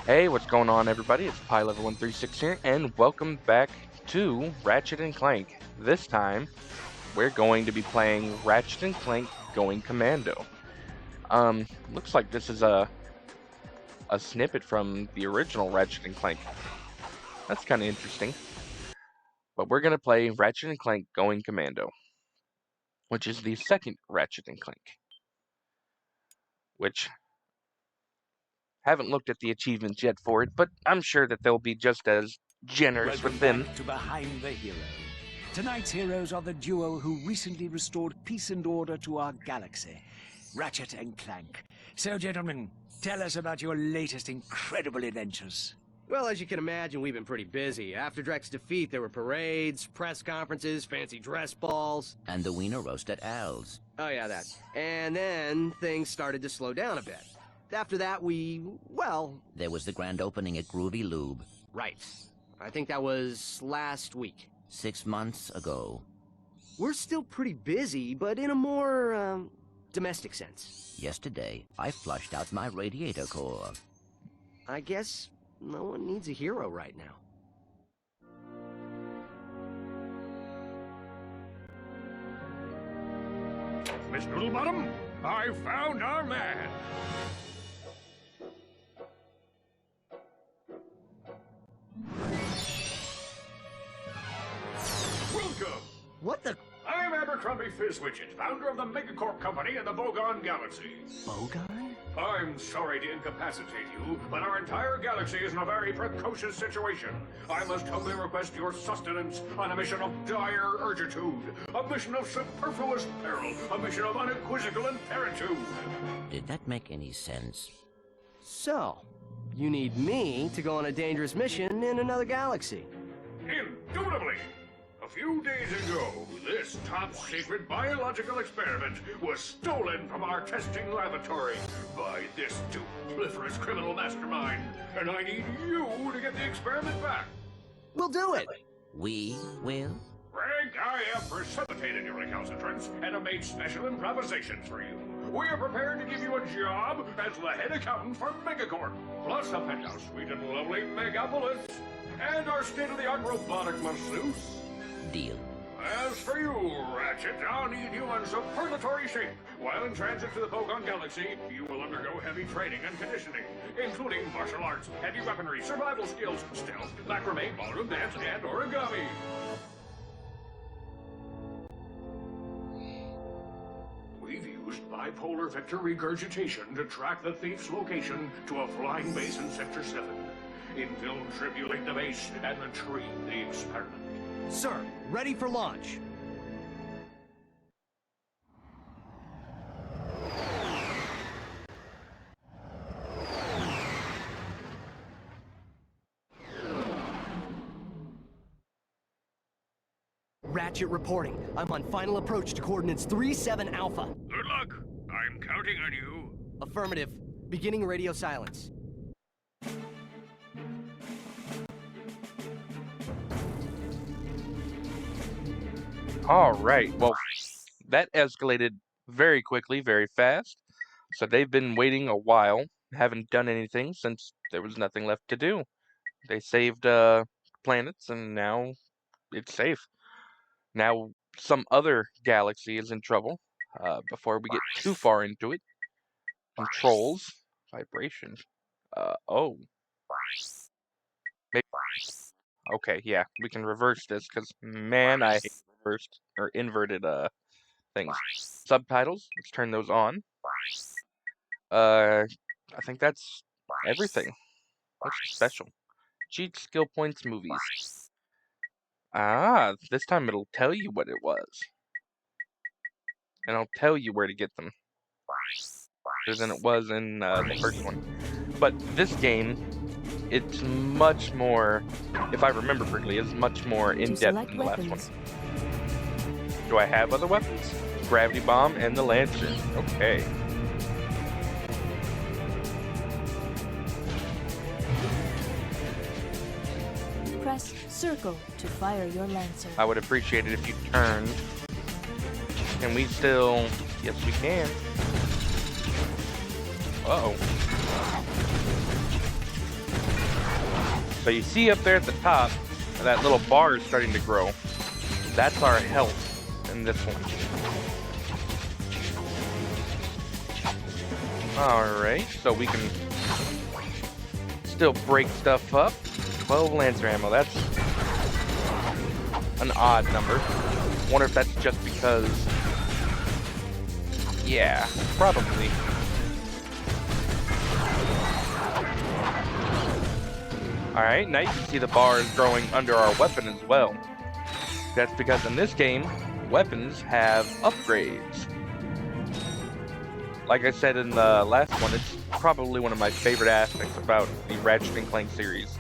Hey, what's going on, everybody? It's PyLevel136 here, and welcome back to Ratchet and Clank. This time, we're going to be playing Ratchet and Clank Going Commando. Looks like this is a snippet from the original Ratchet and Clank. That's kind of interesting. But we're gonna play Ratchet and Clank Going Commando, which is the second Ratchet and Clank. Which haven't looked at the achievements yet for it, but I'm sure that they'll be just as generous with them. Back to Behind the Hero. Tonight's heroes are the duo who recently restored peace and order to our galaxy, Ratchet and Clank. So, gentlemen, tell us about your latest incredible adventures. Well, as you can imagine, we've been pretty busy. After Drek's defeat, there were parades, press conferences, fancy dress balls. And the wiener roast at Al's. Oh yeah, that. And then things started to slow down a bit. After that, well... There was the grand opening at Groovy Lube. Right. I think that was last week. 6 months ago. We're still pretty busy, but in a more, domestic sense. Yesterday, I flushed out my radiator core. I guess no one needs a hero right now. Miss Noodlebottom, I found our man! Welcome! What the... I'm Abercrombie Fizzwidget, founder of the Megacorp company in the Bogon Galaxy. Bogon? I'm sorry to incapacitate you, but our entire galaxy is in a very precocious situation. I must humbly request your sustenance on a mission of dire urgitude, a mission of superfluous peril, a mission of unequivocal imperitude. Did that make any sense? So, you need me to go on a dangerous mission in another galaxy. Indubitably! A few days ago, this top-secret biological experiment was stolen from our testing laboratory by this dupliferous criminal mastermind, and I need you to get the experiment back. We'll do it! We will? Greg, I have precipitated your recalcitrance and have made special improvisations for you. We are prepared to give you a job as the head accountant for Megacorp, plus a penthouse suite in lovely Megapolis, and our state-of-the-art robotic masseuse. Deal. As for you, Ratchet, I'll need you in superlatory shape. While in transit to the Bogon Galaxy, you will undergo heavy training and conditioning, including martial arts, heavy weaponry, survival skills, stealth, macrame, ballroom dance, and origami. We've used bipolar vector regurgitation to track the thief's location to a flying base in Sector 7. Infiltrate the base and retrieve the experiment. Sir, ready for launch. Ratchet reporting. I'm on final approach to coordinates 37 Alpha. Good luck. I'm counting on you. Affirmative. Beginning radio silence. Alright, well, that escalated very quickly, very fast. So they've been waiting a while, haven't done anything since there was nothing left to do. They saved planets, and now it's safe. Now some other galaxy is in trouble. Before we get too far into it, controls, vibration. Oh. Maybe. Okay, yeah, we can reverse this, because, man, I hate reversed, or inverted, things. Subtitles, let's turn those on. I think that's everything. What's special? Cheat skill points movies. Ah, this time it'll tell you what it was. And I'll tell you where to get them. Better than it was in the first one. But this game, it's much more, if I remember correctly, is much more in-depth than the last one. Do I have other weapons? Gravity Bomb and the Lancer. Okay. Press circle to fire your Lancer. I would appreciate it if you turned. Can we still... Yes, we can. Uh-oh. So you see up there at the top, that little bar is starting to grow. That's our health in this one. Alright, so we can still break stuff up. 12 Lancer ammo, that's an odd number. Wonder if that's just because... Yeah, probably. Alright, nice to see the bars growing under our weapon as well. That's because in this game, weapons have upgrades. Like I said in the last one, it's probably one of my favorite aspects about the Ratchet and Clank series.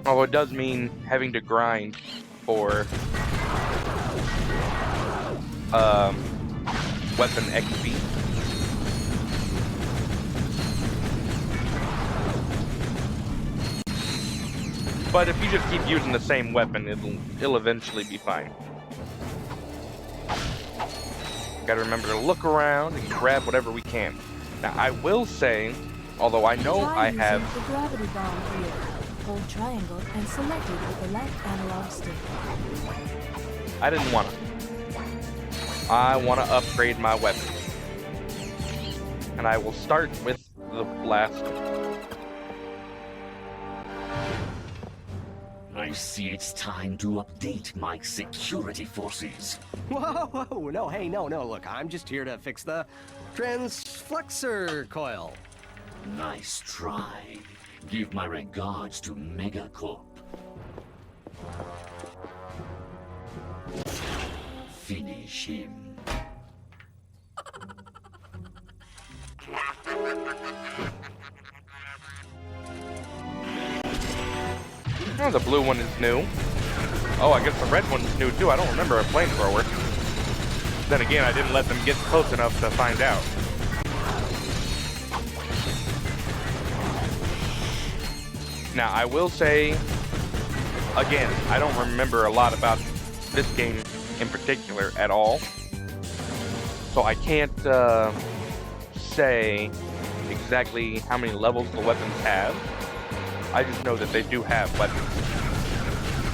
Although it does mean having to grind for weapon XP. But if you just keep using the same weapon, it'll eventually be fine. Gotta remember to look around and grab whatever we can. Now, I will say, although I know I have... the gravity bomb here. Hold triangle and select it with the left analog stick. I didn't want to. I want to upgrade my weapon. And I will start with the blaster. I see it's time to update my security forces. Whoa, whoa, no, hey, no, look, I'm just here to fix the transflexor coil. Nice try. Give my regards to Megacorp. Finish him. Oh, the blue one is new. Oh, I guess the red one's new too. I don't remember a flamethrower. Then again, I didn't let them get close enough to find out. Now, I will say, again, I don't remember a lot about this game in particular at all. So I can't say exactly how many levels the weapons have. I just know that they do have weapons.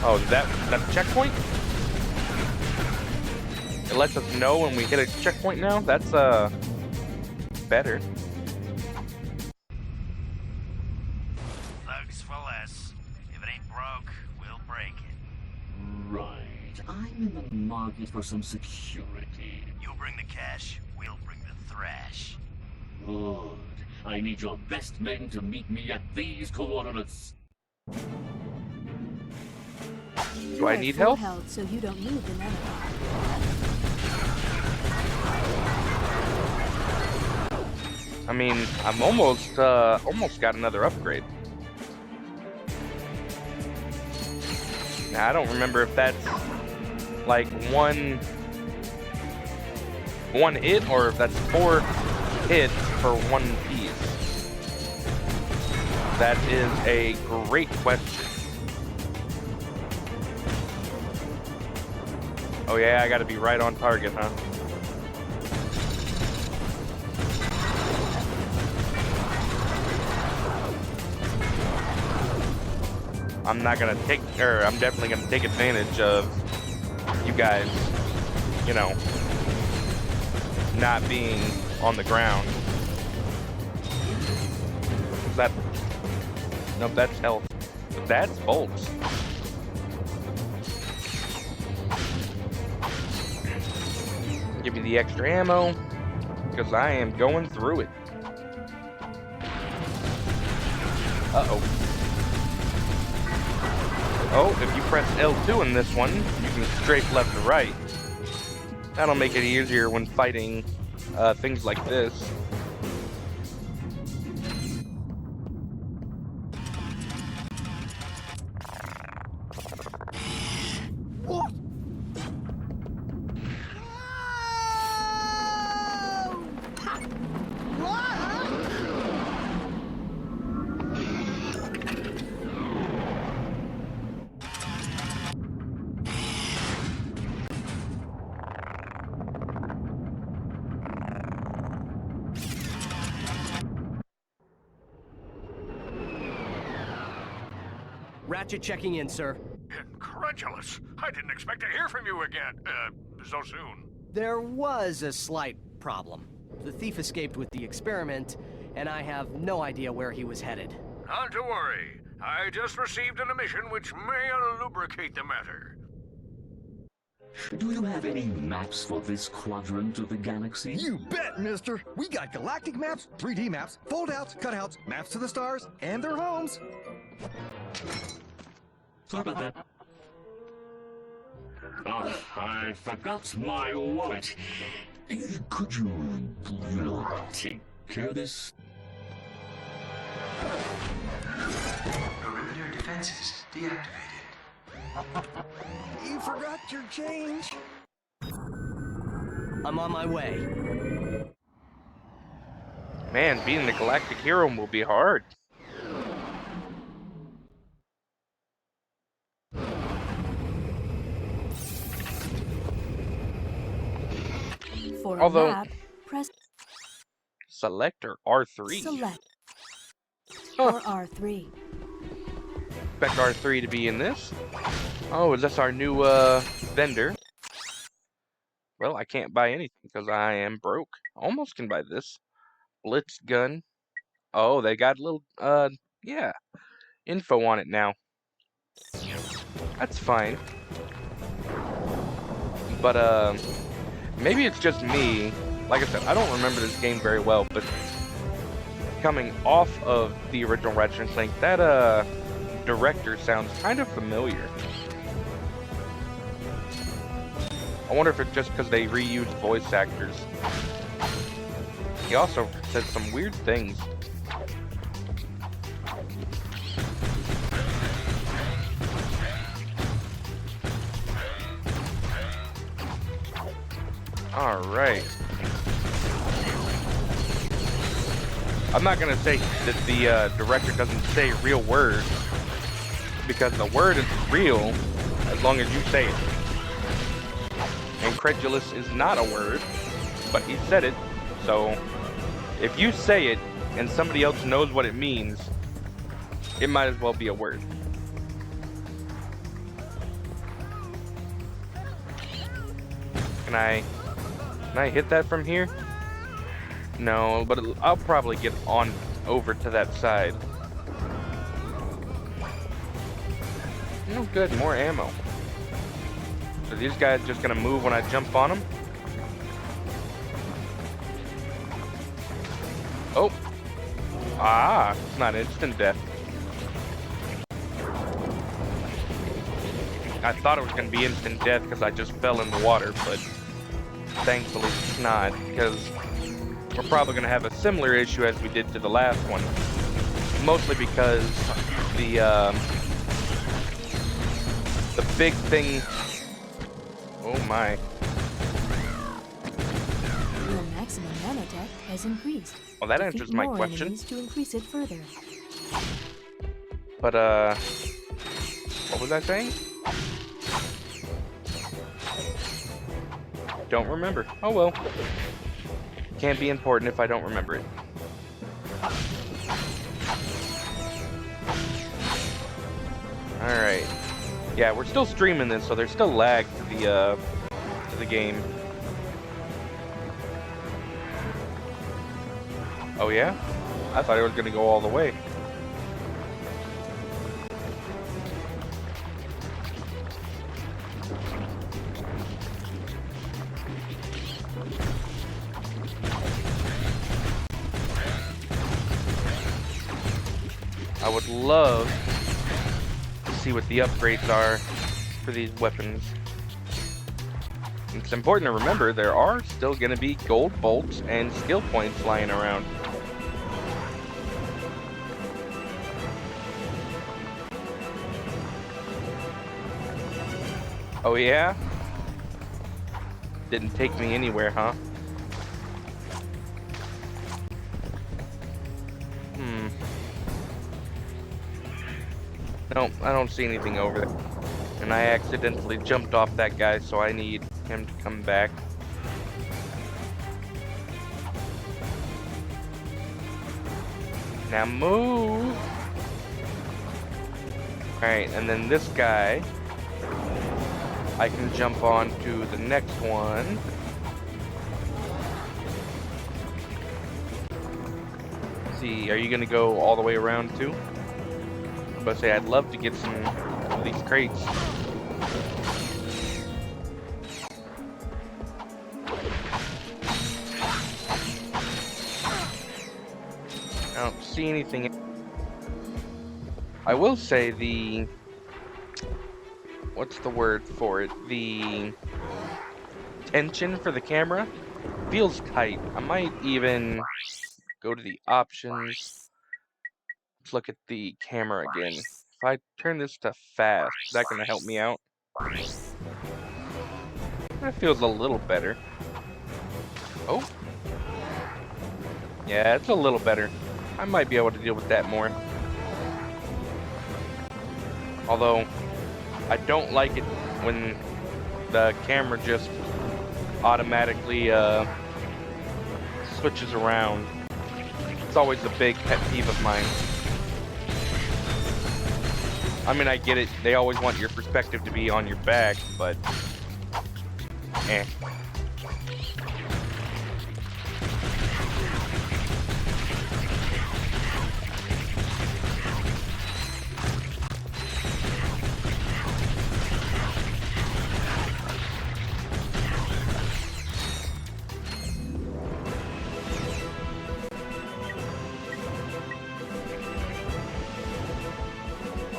Oh, is that a checkpoint? It lets us know when we hit a checkpoint now? That's, better. Thugs for less. If it ain't broke, we'll break it. Right. I'm in the market for some security. You'll bring the cash, we'll bring the thrash. Good. I need your best men to meet me at these coordinates. Do I need help? Health, so you don't need the nano. I mean, I'm almost got another upgrade. Now, I don't remember if that's like one hit or if that's 4 hits for 1 piece. That is a great question. Oh yeah, I gotta be right on target, huh? I'm definitely gonna take advantage of you guys, you know, not being on the ground. Is that... Nope, that's health. That's bolts. Give me the extra ammo, because I am going through it. Uh-oh. Oh, if you press L2 in this one, you can strafe left to right. That'll make it easier when fighting things like this. Ratchet checking in, sir. Incredulous. I didn't expect to hear from you again. So soon. There was a slight problem. The thief escaped with the experiment, and I have no idea where he was headed. Not to worry. I just received an emission which may lubricate the matter. Do you have any maps for this quadrant of the galaxy? You bet, mister! We got galactic maps, 3D maps, fold-outs, cutouts, maps to the stars, and their homes. Sorry about that. Oh, I forgot my wallet. Could you take care of this? Perimeter defenses deactivated. You forgot your change. I'm on my way. Man, being the galactic hero will be hard. For Although- a map, press Select or R3. select Huh. or R3. Expect R3 to be in this. Oh, is this our new vendor? Well, I can't buy anything because I am broke. Almost can buy this. Blitz gun. Oh, they got a little yeah, info on it now. That's fine. But maybe it's just me. Like I said, I don't remember this game very well, but coming off of the original Ratchet and Clank, that director sounds kind of familiar. I wonder if it's just because they reused voice actors. He also said some weird things. Alright. I'm not gonna say that the director doesn't say real words, because the word is real as long as you say it. Incredulous is not a word, but he said it, so if you say it and somebody else knows what it means, it might as well be a word. Can I hit that from here? No, but I'll probably get on over to that side. Oh, good, more ammo. So these guys just gonna move when I jump on them? Oh. Ah, it's not instant death. I thought it was gonna be instant death because I just fell in the water, but thankfully it's not, because we're probably going to have a similar issue as we did to the last one. Mostly because the big thing... Oh my. Your maximum nanotech has increased. Well, that Defeat answers my more question. enemies to increase it further. But, what was I saying? Don't remember. Oh well. Can't be important if I don't remember it. Alright. Yeah, we're still streaming this, so there's still lag to the game. Oh yeah? I thought it was gonna go all the way. I would love to see what the upgrades are for these weapons. It's important to remember there are still going to be gold bolts and skill points lying around. Oh yeah? Didn't take me anywhere, huh? No, I don't see anything over there. And I accidentally jumped off that guy, so I need him to come back. Now move! Alright, and then this guy, I can jump on to the next one. Let's see, are you gonna go all the way around too? But say I'd love to get some of these crates. I don't see anything. I will say the, what's the word for it? The tension for the camera feels tight. I might even go to the options. Let's look at the camera again. If I turn this to fast, is that gonna help me out? That feels a little better. Oh. Yeah, it's a little better. I might be able to deal with that more. Although, I don't like it when the camera just automatically switches around. It's always a big pet peeve of mine. I mean, I get it. They always want your perspective to be on your back, but eh.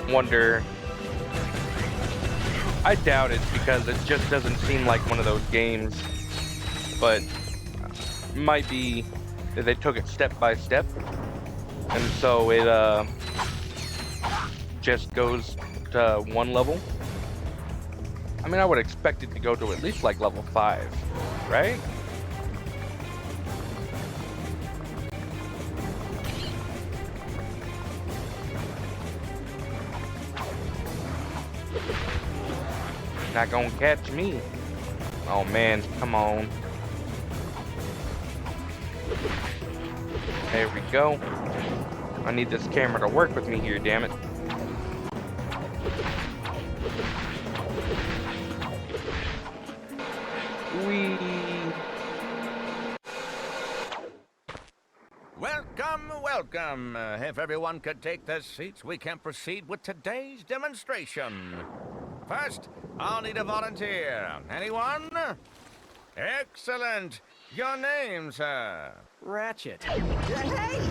Wonder. I doubt it because it just doesn't seem like one of those games. But it might be that they took it step by step, and so it just goes to one level. I mean, I would expect it to go to at least like level 5, right? Not gonna catch me. Oh man, come on. There we go. I need this camera to work with me here, damn it. Whee! Welcome, welcome. If everyone could take their seats, we can proceed with today's demonstration. First, I'll need a volunteer. Anyone? Excellent. Your name, sir? Ratchet. Hey!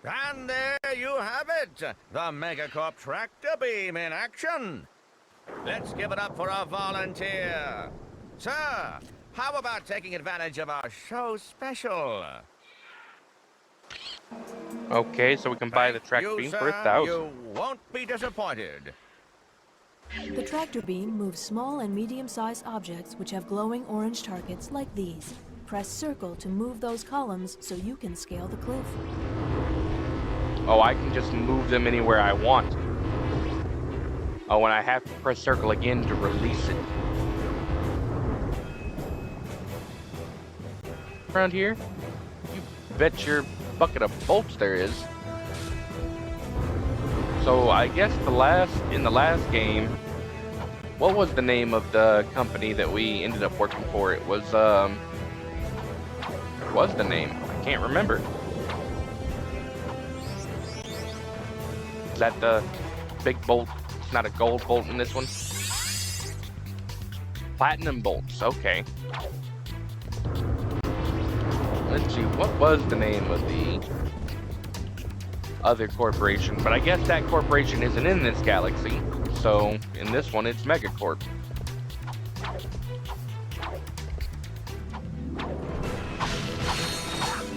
And there you have it. The Megacorp tractor beam in action. Let's give it up for our volunteer. Sir, how about taking advantage of our show special? Okay, so we can buy the tractor beam for 1,000. You won't be disappointed. The tractor beam moves small and medium-sized objects which have glowing orange targets like these. Press circle to move those columns so you can scale the cliff. Oh, I can just move them anywhere I want. Oh, and I have to press circle again to release it. Around here? You bet your bucket of bolts there is. So I guess in the last game, what was the name of the company that we ended up working for? It was the name? I can't remember. Is that the big bolt? It's not a gold bolt in this one. Platinum bolts. Okay. Let's see, what was the name of the other corporation? But I guess that corporation isn't in this galaxy. So, in this one, it's Megacorp.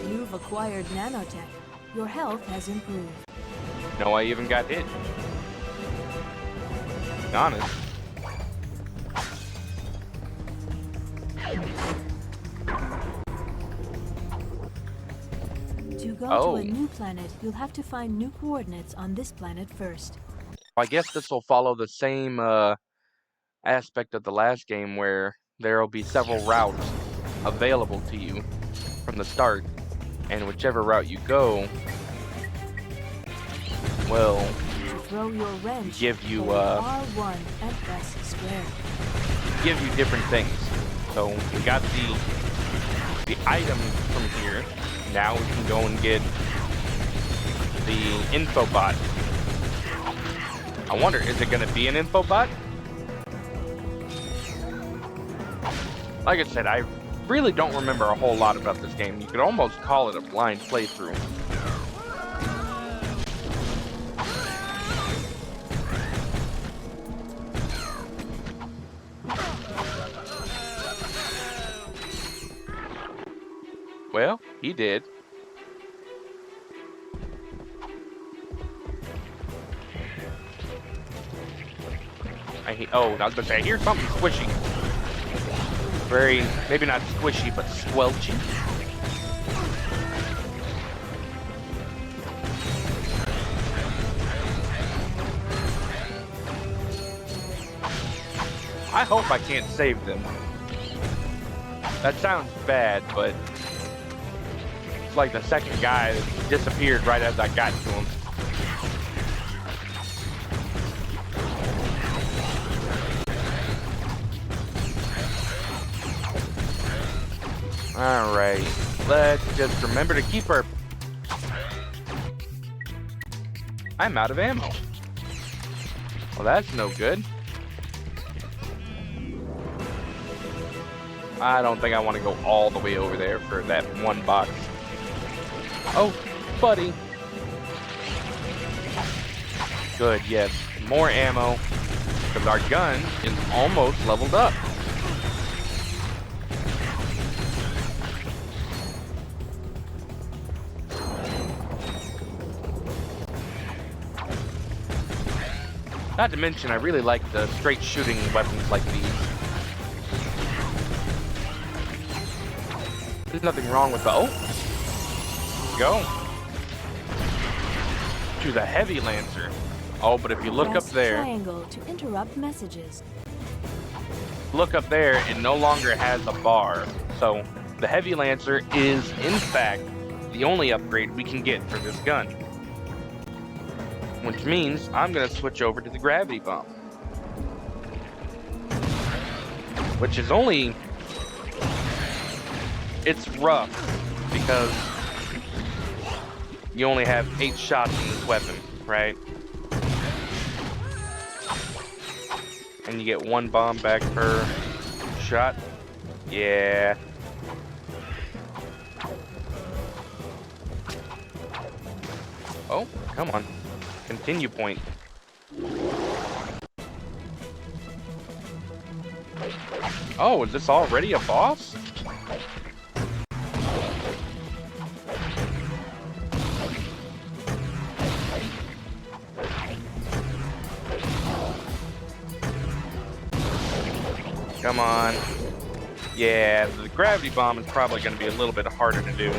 You've acquired nanotech. Your health has improved. No, I even got hit. Be honest. To go to a new planet, you'll have to find new coordinates on this planet first. I guess this will follow the same aspect of the last game where there will be several routes available to you from the start, and whichever route you go, will To throw your wrench, give you hold R1 and press square. different things. So we got the item from here. Now we can go and get the info bot. I wonder, is it going to be an info bot? Like I said, I really don't remember a whole lot about this game. You could almost call it a blind playthrough. Well, he did. Oh, I was gonna say, I hear something squishy. Very, maybe not squishy, but squelchy. I hope I can't save them. That sounds bad, but it's like the second guy that disappeared right as I got to him. Alright, let's just remember to keep our... I'm out of ammo. Well, that's no good. I don't think I want to go all the way over there for that one box. Oh, buddy. Good, yes. More ammo. Because our gun is almost leveled up. Not to mention, I really like the straight shooting weapons like these. There's nothing wrong with the... Oh! Go! To the heavy lancer. Oh, but if you look up there... Triangle to interrupt messages. Look up there, it no longer has a bar. So, the heavy lancer is, in fact, the only upgrade we can get for this gun. Which means I'm going to switch over to the gravity bomb. Which is only... It's rough, because you only have 8 shots in this weapon, right? And you get 1 bomb back per shot. Yeah. Oh, come on. Continue point. Oh, is this already a boss? Come on. Yeah, the gravity bomb is probably going to be a little bit harder to do.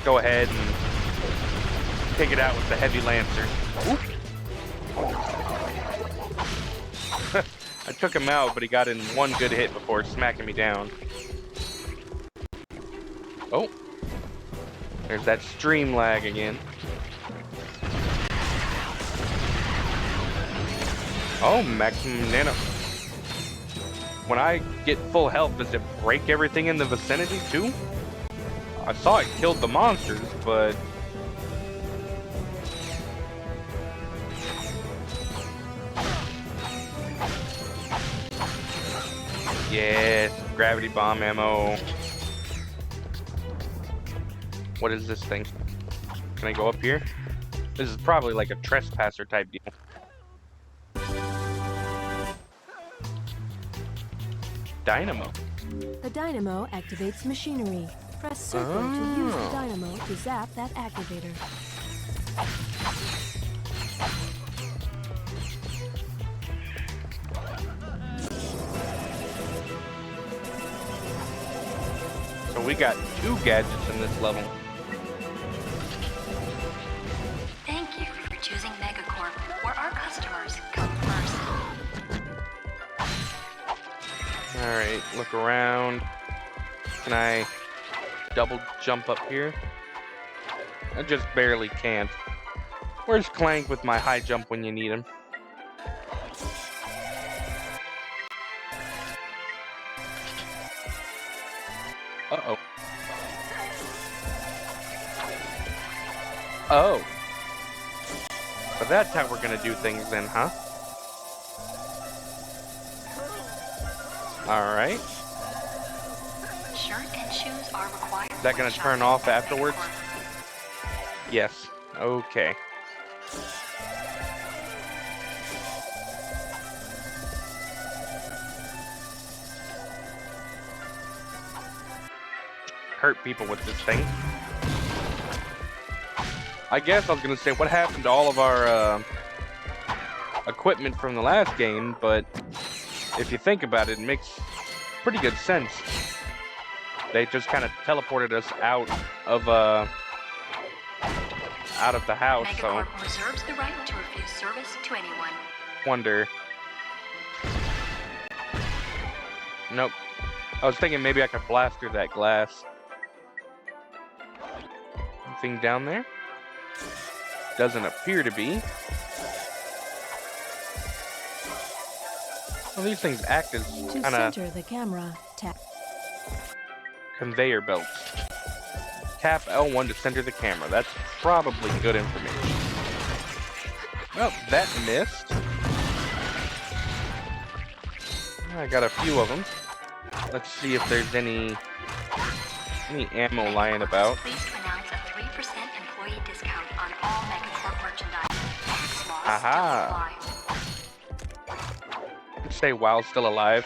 Go ahead and take it out with the heavy lancer. I took him out, but he got in 1 good hit before smacking me down. Oh, there's that stream lag again. Oh, maximum nano. When I get full health, does it break everything in the vicinity too? I saw it killed the monsters, but... Yes, gravity bomb ammo. What is this thing? Can I go up here? This is probably like a trespasser type deal. Dynamo. The dynamo activates machinery. Press circle to use the dynamo to zap that activator. So we got 2 gadgets in this level. Thank you for choosing Megacorp, where our customers come first. Alright, look around. Can I... double jump up here. I just barely can't. Where's Clank with my high jump when you need him? Uh-oh. Oh. But that's how we're gonna do things then, huh? Alright. Shirt and shoes are required. Is that gonna turn off afterwards? Yes. Okay. Hurt people with this thing. I guess I was gonna say what happened to all of our equipment from the last game, but if you think about it, it makes pretty good sense. They just kind of teleported us out of the house. Megacorp reserves the right to refuse service to anyone. Wonder. Nope. I was thinking maybe I could blast through that glass. Anything down there? Doesn't appear to be. Well, these things act as To kind of center the camera, tap. conveyor belts. Tap L1 to center the camera. That's probably good information. Well, that missed. I got a few of them. Let's see if there's any ammo lying about. Pleased to announce a 3% employee discount on all Megacorp merchandise. Tax laws Aha. still apply. Say while still alive.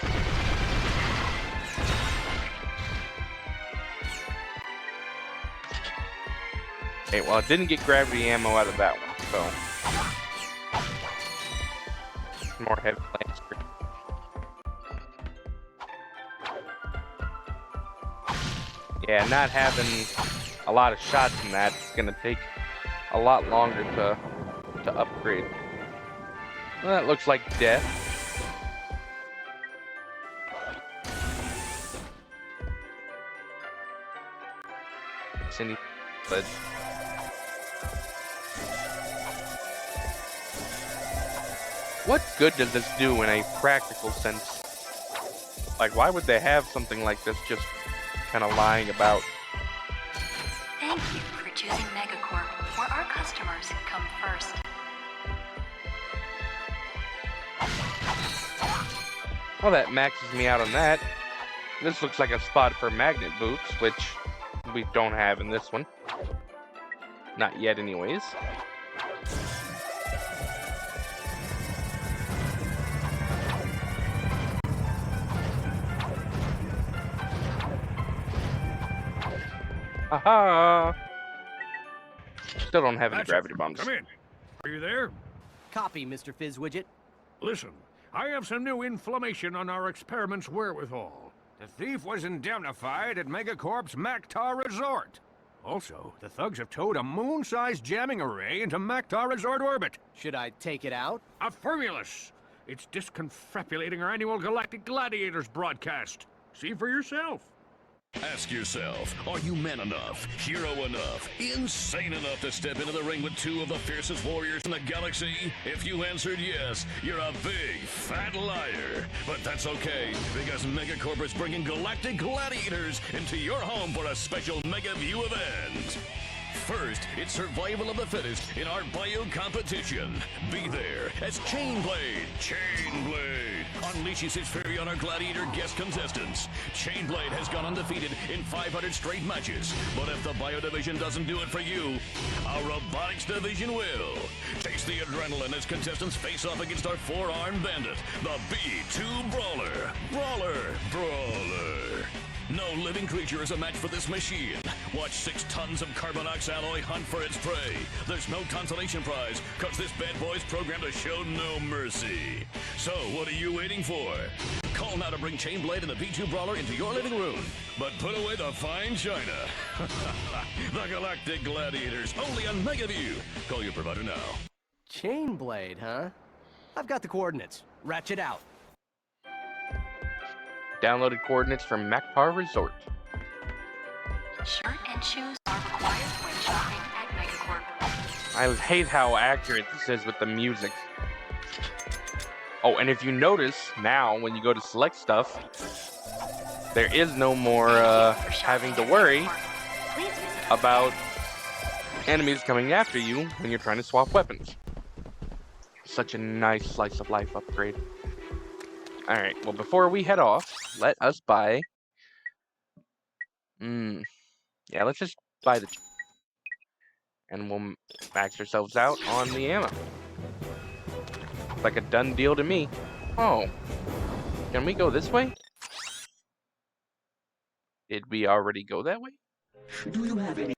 Okay, well, it didn't get gravity ammo out of that one, so. More heavy lancer. Yeah, not having a lot of shots in that is gonna take a lot longer to upgrade. Well, that looks like death. Cindy, but what good does this do in a practical sense? Like, why would they have something like this just kind of lying about? Thank you for choosing Megacorp, where our customers come first. Well, that maxes me out on that. This looks like a spot for magnet boots, which we don't have in this one. Not yet, anyways. Aha! Still don't have any Ratchet, gravity bombs. Come in. Are you there? Copy, Mr. Fizzwidget. Listen, I have some new information on our experiment's wherewithal. The thief was indemnified at Megacorp's Mactar Resort. Also, the thugs have towed a moon-sized jamming array into Mactar Resort orbit. Should I take it out? Affirmulous! It's disconfabulating our annual Galactic Gladiators broadcast. See for yourself. Ask yourself, are you man enough, hero enough, insane enough to step into the ring with two of the fiercest warriors in the galaxy? If you answered yes, you're a big, fat liar. But that's okay, because Megacorp is bringing Galactic Gladiators into your home for a special Mega View event. First, it's survival of the fittest in our bio competition. Be there as Chainblade unleashes his fury on our Gladiator guest contestants. Chainblade has gone undefeated in 500 straight matches, but if the bio division doesn't do it for you, our robotics division will. Taste the adrenaline as contestants face off against our four-armed bandit, the B2 Brawler. Brawler. No living creature is a match for this machine. Watch 6 tons of Carbonox alloy hunt for its prey. There's no consolation prize, cause this bad boy's programmed to show no mercy. So, what are you waiting for? Call now to bring Chainblade and the B2 Brawler into your living room. But put away the fine china. The Galactic Gladiators, only on MegaView. Call your provider now. Chainblade, huh? I've got the coordinates. Ratchet out. Downloaded coordinates from Mactar Resort. Shirt and shoes are required when shopping at Megacorp. I hate how accurate this is with the music. Oh, and if you notice, now when you go to select stuff, there is no more having to worry about enemies coming after you when you're trying to swap weapons. Such a nice slice of life upgrade. Alright, well before we head off, let us buy... yeah, let's just buy the... and we'll max ourselves out on the ammo. Like a done deal to me. Oh. Can we go this way? Did we already go that way? Do you have any?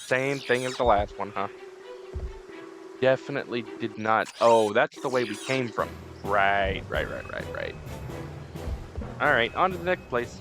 Same thing as the last one, huh? Definitely did not. Oh, that's the way we came from. Right. Alright, on to the next place.